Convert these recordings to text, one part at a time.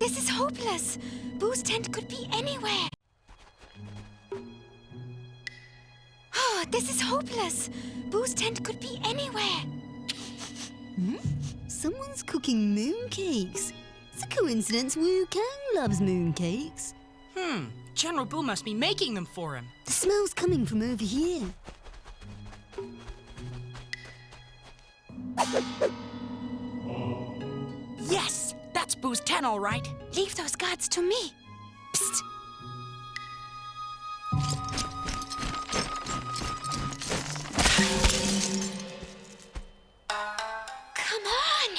This is hopeless. Boo's tent could be anywhere. Oh, this is hopeless. Boo's tent could be anywhere. Someone's cooking mooncakes. It's a coincidence Wu Kang loves mooncakes. General Boo must be making them for him. The smell's coming from over here. Yes, that's Boo's tent, all right. Leave those guards to me. Psst. Come on.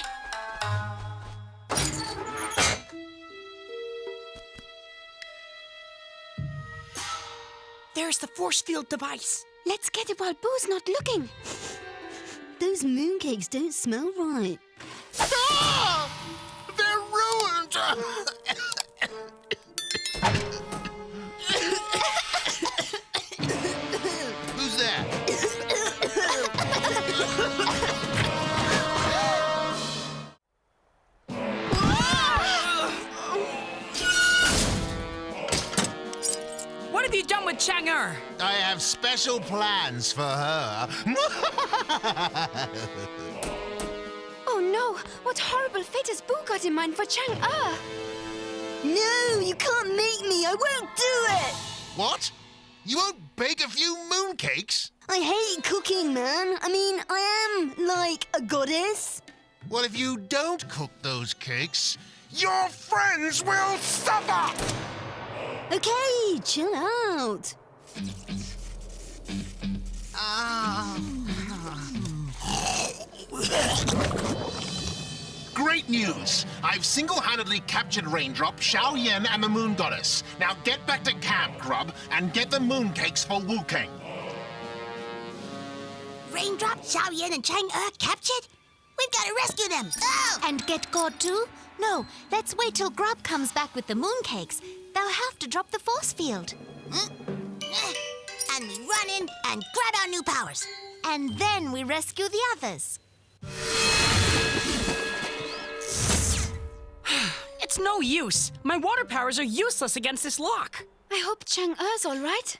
There's the force field device. Let's get it while Boo's not looking. Those mooncakes don't smell right. Ah! They're ruined! Who's that? What have you done with Chang'e? I have special plans for her. Oh no, what horrible fate has Boo got in mind for Chang'e? No, you can't make me. I won't do it. What? You won't bake a few mooncakes? I hate cooking, man. I mean, I am like a goddess. Well, if you don't cook those cakes, your friends will suffer! Okay, chill out. Great news! I've single-handedly captured Raindrop, Xiaoyan, and the Moon Goddess. Now get back to camp, Grub, and get the mooncakes for Wu Kang. Raindrop, Xiaoyan, and Chang'e captured? We've got to rescue them! Oh! And get God too? No, let's wait till Grub comes back with the mooncakes. They'll have to drop the force field. And we run in and grab our new powers. And then we rescue the others. It's no use. My water powers are useless against this lock. I hope Chang'e's all right.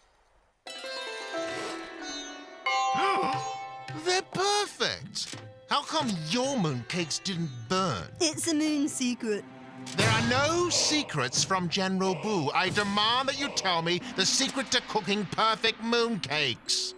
They're perfect! How come your mooncakes didn't burn? It's a moon secret. There are no secrets from General Boo. I demand that you tell me the secret to cooking perfect mooncakes.